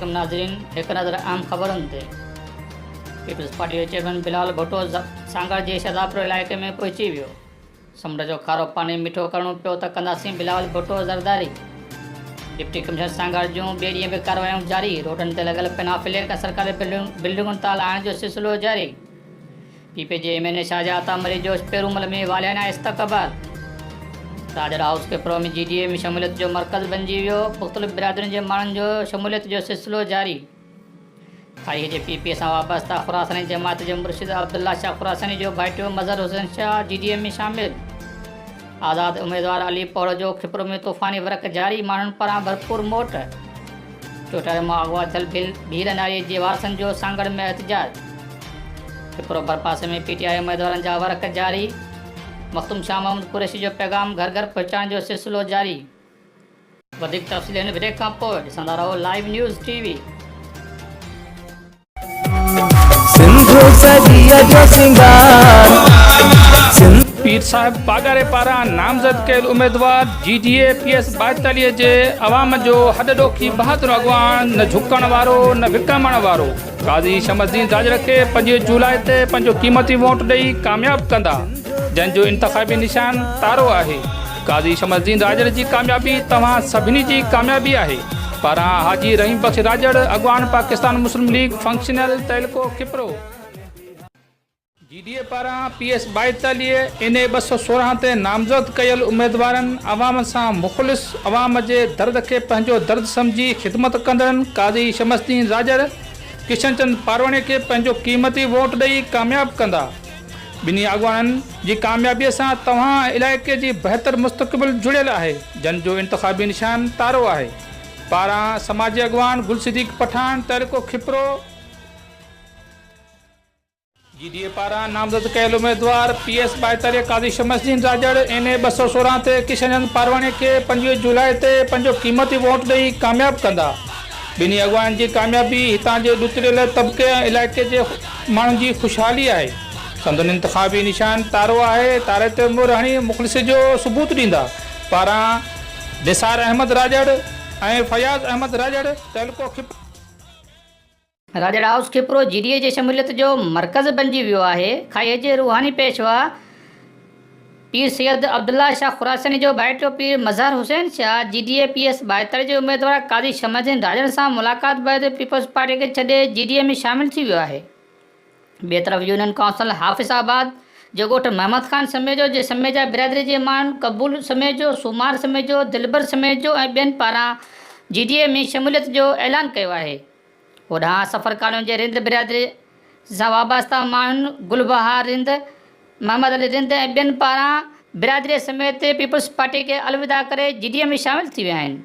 अलैकुम नाज़रीन, एक नज़र आम ख़बरुनि ते। पीपल्स पार्टी जो चेयरमैन बिलावल भुट्टो सांगड़ जे शहदादपुर इलाइक़े में पहुची वियो। समुंड जो खारो पानी मिठो करणो पियो त कंदासीं बिलावल भुट्टो ज़रदारी। डिप्टी कमिश्नर सांगड़ जूं ॿिए ॾींहं बि कार्रवायूं जारी। रोडनि ते लॻल पेनाफिले खां सरकारी बिल्डिंगुनि तां लाहिण जो सिलसिलो जारी। पीपीजे एमएनए शाहजहां मरीज जो पेरूमल में वालियाना इस्तक़बाल। राजड़ हाउस किपरो में जीडीए में शमूलियत जो मरकज़ बणिजी वियो। मुख़्तलिफ़ बिरादरियुनि जे माण्हुनि जो शमूलियत जो सिलसिलो जारी। खाई जे पीपीए सां वाबस्ता खुरासानी जमात जे मुर्शिद अब्दुल्ला शाह खुरासानी जो भाइटियो मज़हर हुसैन शाह जीडीए में शामिल। आज़ाद उम्मीदवार अली पौड़ जो खिपरो में तूफ़ानी वर्क जारी। माण्हुनि पारां भरपूर मोट। चोटारे मां अगवा थियल भील नारीअ जे वारसनि जो सांगड़ में एहतजाज। खिपरो भरपासे में पीटीआई उम्मीदवारनि जा वर्क जारी। मखदूम शाह मोहम्मद कुरैशी जो पैगाम घर घर पहुचाइण जो सिलसिलो जारी। वधीक तफ़सील हिन ब्रेक खां पोइ ॾिसंदा रहो लाइव न्यूज़ टीवी। पीर साहिब पागारे पारां नामज़द कयल उम्मीदवार जीडीए पीएस 42 जे अवाम जो हॾॾोखी बहादुर अॻवान, न झुकण वारो न विकामण वारो, काज़ी शमसुद्दीन राजड़ खे 5 जुलाई ते पंहिंजो क़ीमती वोट ॾेई कामयाब कंदा, जंहिंजो इंतख़ाबी निशान तारो आहे। काज़ी शमसुद्दीन राजड़ जी कामयाबी तव्हां सभिनी जी कामयाबी आहे। पारां हाजी रहीम बख़्श राजड़, अॻवान पाकिस्तान मुस्लिम लीग फंक्शनल तइलको खिपरो। जीडीए पारां पीएस 42 इन 216 ते नामज़द कयल उम्मीदवारनि अवाम सां मुख़लिस, अवाम जे दर्द खे पंहिंजो दर्द सम्झी ख़िदमत कंदड़नि काज़ी शमसुद्दीन राजड़, किशन चंद पारवाणी खे पंहिंजो क़ीमती वोट ॾेई कामयाब कंदा। ॿिन्ही अॻवाननि जी कामयाबीअ सां तव्हां इलाइक़े जी बहितर मुस्तक़बिल जुड़ियल आहे, जंहिंजो इंतख़ाबी निशान तारो आहे। पारां समाजी अॻवान गुल सिद्दीक़ पठान तइलको खिपरो। जीडीए पारां नामज़द कयल उम्मीदवार पीएस 42 काज़ी शमसुद्दीन राजड़ इन 216 ते किशन चंद पारवाणी खे 5 जुलाई ते पंहिंजो क़ीमती वोट ॾेई कामयाब कंदा। ॿिन्ही अॻवान जी कामयाबी हितां जे ॾुतरियल तबिके ऐं इलाइक़े जे माण्हुनि जी ख़ुशहाली आहे। संदन इंतख़ाबी निशान तारो आहे। तारे ते मुहर हणी मुख़लिस जो सबूत ॾींदा। पारां निसार अहमद राजड़ ऐं फयाज़ अहमद राजड़ तइलको खिपरो। राजड़ हाउस खिपरो जीडीए जे शमूलियत जो मरकज़ बणिजी वियो आहे। खाईअ जे रूहानी पेशवा पीर सैयद अब्दुल्ला शाह खुरासानी जो भाइटियो पीर मज़हर हुसैन शाह जीडीए पीएस 42 जे उम्मीदवार काज़ी शमसुद्दीन राजड़ सां मुलाक़ात बैदि पीपल्स पार्टी खे छॾे जीडीए में शामिल थी वियो आहे। ॿिए तरफ़ यूनियन काउंसिल हाफ़िज़ाबाद जो ॻोठ महमद ख़ान समेजो जे समेजा बिरादरी जे माण्हुनि कबूल समेजो, सुमार समेजो, दिलबर समेजो ऐं ॿियनि पारां जीडीए में शमूलियत जो ऐलान कयो आहे। होॾां सफ़र कॉलोनी जे रिंद बिरादरी सां वाबस्ता माण्हुनि गुलबहार रिंद, मोहम्मद अली रिंद ऐं ॿियनि पारां बिरादरीअ समेत पीपल्स पार्टी खे अलविदा करे जीडीए में शामिल थी विया आहिनि।